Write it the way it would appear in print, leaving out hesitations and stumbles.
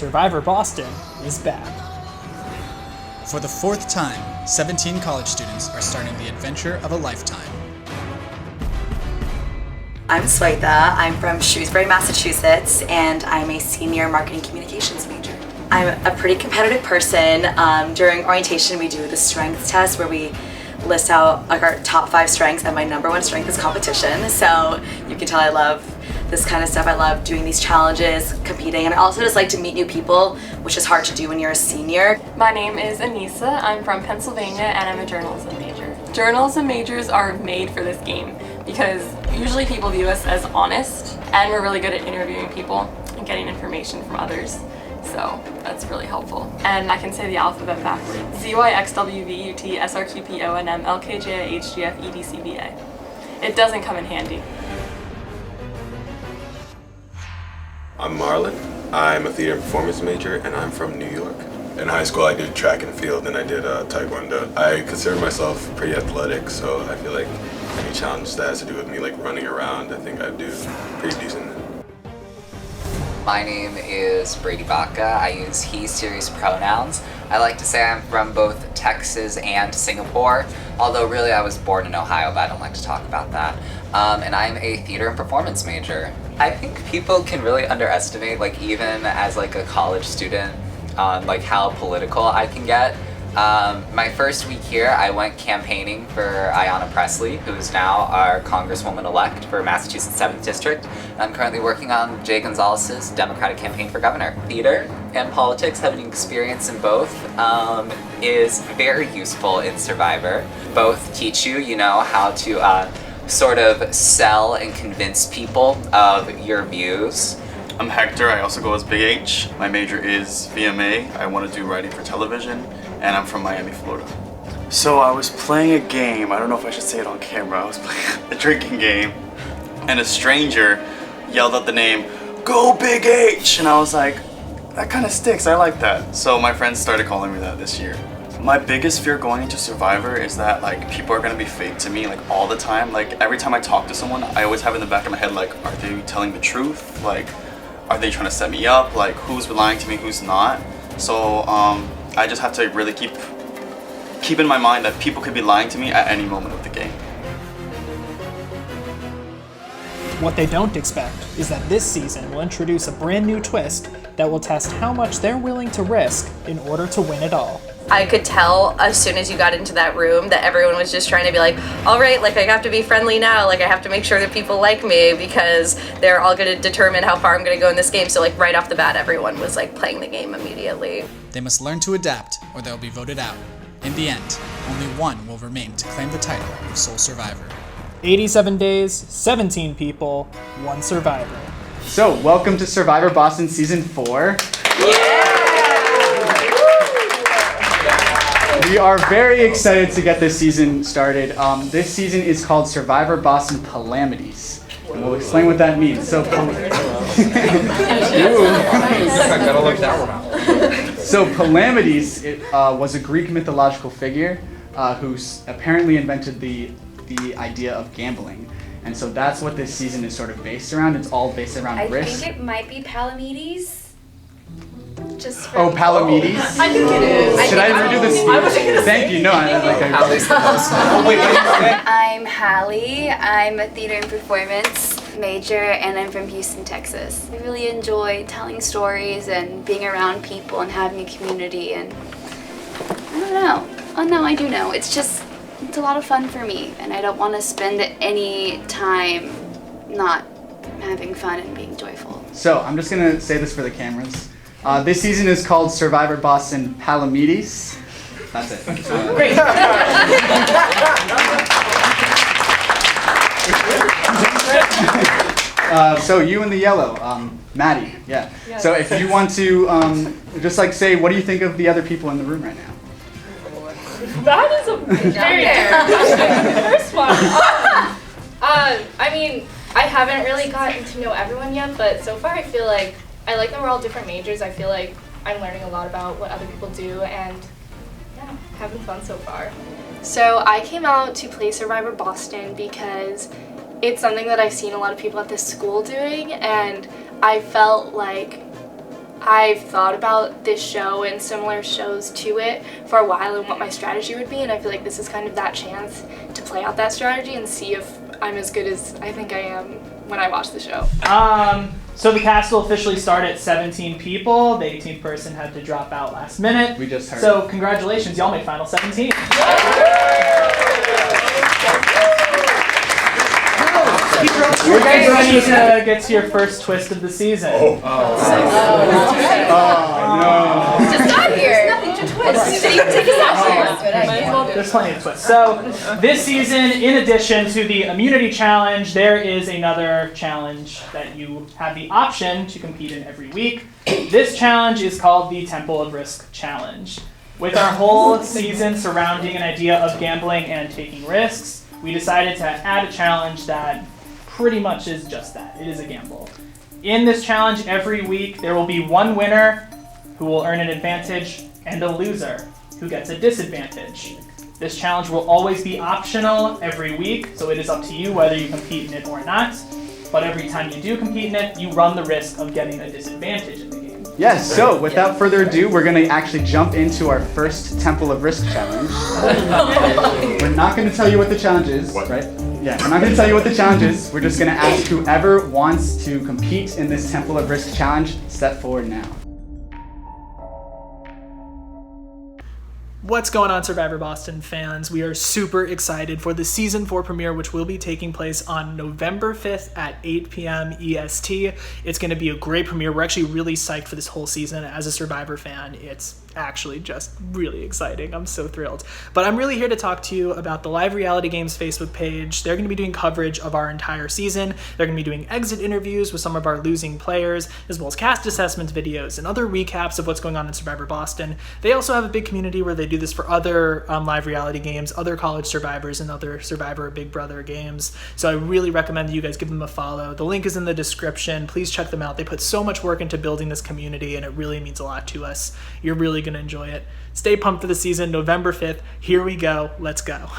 Survivor Boston is back. For the fourth time, 17 college students are starting the adventure of a lifetime. I'm Sweta. I'm from Shrewsbury, Massachusetts, and I'm a senior marketing communications major. I'm a pretty competitive person. During orientation, we do the strengths test where we list out like our top 5 strengths, and my number 1 strength is competition. So you can tell I love this kind of stuff. I love doing these challenges, competing, and I also just like to meet new people, which is hard to do when you're a senior. My name is Anissa. I'm from Pennsylvania and I'm a journalism major. Journalism majors are made for this game because usually people view us as honest, and we're really good at interviewing people and getting information from others. So that's really helpful. And I can say the alphabet backwards. ZYXWVUTSRQPONMLKJHGFEDCBA. It doesn't come in handy. I'm Marlon. I'm a theater and performance major, and I'm from New York. In high school, I did track and field, and I did taekwondo. I consider myself pretty athletic, so I feel like any challenge that has to do with me like running around, I think I'd do pretty decent. My name is Brady Baca. I use he series pronouns. I like to say I'm from both Texas and Singapore, although really I was born in Ohio, but I don't like to talk about that. And I'm a theater and performance major. I think people can really underestimate, like even as like a college student, like how political I can get. My first week here, I went campaigning for Ayanna Pressley, who's now our Congresswoman-elect for Massachusetts 7th District. I'm currently working on Jay Gonzalez's Democratic campaign for governor. Theater and politics, having experience in both, is very useful in Survivor. Both teach you, how to sort of sell and convince people of your views. I'm Hector. I also go as Big H. My major is VMA. I want to do writing for television, and I'm from Miami, Florida. So I was playing a game. I don't know if I should say it on camera. I was playing a drinking game, and a stranger yelled out the name, "Go Big H!" And I was like, that kind of sticks. I like that. So my friends started calling me that this year. My biggest fear going into Survivor is that like people are gonna be fake to me like all the time. Like every time I talk to someone, I always have in the back of my head like, are they telling the truth? Like, are they trying to set me up? Like, who's lying to me, who's not? So I just have to really keep in my mind that people could be lying to me at any moment of the game. What they don't expect is that this season will introduce a brand new twist that will test how much they're willing to risk in order to win it all. I could tell as soon as you got into that room that everyone was just trying to be like, all right, like I have to be friendly now, like I have to make sure that people like me because they're all going to determine how far I'm going to go in this game. So like right off the bat, everyone was like playing the game immediately. They must learn to adapt or they'll be voted out. In the end, only one will remain to claim the title of sole survivor. 87 days, 17 people, 1 survivor. So, welcome to Survivor Boston Season 4. We are very excited to get this season started. This season is called Survivor Boston Palamedes. And we'll explain what that means. So, Palamedes was a Greek mythological figure who apparently invented the idea of gambling. And so that's what this season is sort of based around. It's all based around risk. I think it might be Palamedes. Just for Palamedes? I think it is. Should I redo the speech? Thank you. No, I'm Hallie. I'm a theater and performance major, and I'm from Houston, Texas. I really enjoy telling stories and being around people and having a community, and I don't know. Oh no, I do know. It's a lot of fun for me, and I don't want to spend any time not having fun and being joyful. So I'm just gonna say this for the cameras. This season is called Survivor Boston Palamedes. That's it. Great. So you in the yellow, Maddie, yeah. Yes. So if you want to just like say, what do you think of the other people in the room right now? That is a very different first one. I mean, I haven't really gotten to know everyone yet, but so far I feel like I like that we're all different majors. I feel like I'm learning a lot about what other people do, and yeah, having fun so far. So I came out to play Survivor Boston because it's something that I've seen a lot of people at this school doing, and I felt like I've thought about this show and similar shows to it for a while and what my strategy would be, and I feel like this is kind of that chance to play out that strategy and see if I'm as good as I think I am when I watch the show. So the cast will officially start at 17 people. The 18th person had to drop out last minute. We just heard. So congratulations, y'all made final 17. You guys ready to get to your first twist of the season? No. Just got here. Nothing to twist. Take us out here. There's plenty of twists. So this season, in addition to the immunity challenge, there is another challenge that you have the option to compete in every week. This challenge is called the Temple of Risk Challenge. With our whole season surrounding an idea of gambling and taking risks, we decided to add a challenge that pretty much is just that. It is a gamble. In this challenge, every week there will be one winner who will earn an advantage and a loser who gets a disadvantage. This challenge will always be optional every week, so it is up to you whether you compete in it or not. But every time you do compete in it, you run the risk of getting a disadvantage in the game. Yes, so without further ado, we're going to actually jump into our first Temple of Risk challenge. We're not going to tell you what the challenge is, right? Yeah, we're not going to tell you what the challenge is. We're just going to ask whoever wants to compete in this Temple of Risk challenge, step forward now. What's going on, Survivor Boston fans? We are super excited for the Season 4 premiere, which will be taking place on November 5th at 8 p.m. EST. It's going to be a great premiere. We're actually really psyched for this whole season. As a Survivor fan, it's actually just really exciting. I'm so thrilled. But I'm really here to talk to you about the Live Reality Games Facebook page. They're going to be doing coverage of our entire season. They're going to be doing exit interviews with some of our losing players, as well as cast assessment videos and other recaps of what's going on in Survivor Boston. They also have a big community where they do this for other live reality games, other college survivors, and other Survivor Big Brother games. So I really recommend that you guys give them a follow. The link is in the description. Please check them out. They put so much work into building this community, and it really means a lot to us. You're really going to enjoy it. Stay pumped for the season, November 5th. Here we go. Let's go.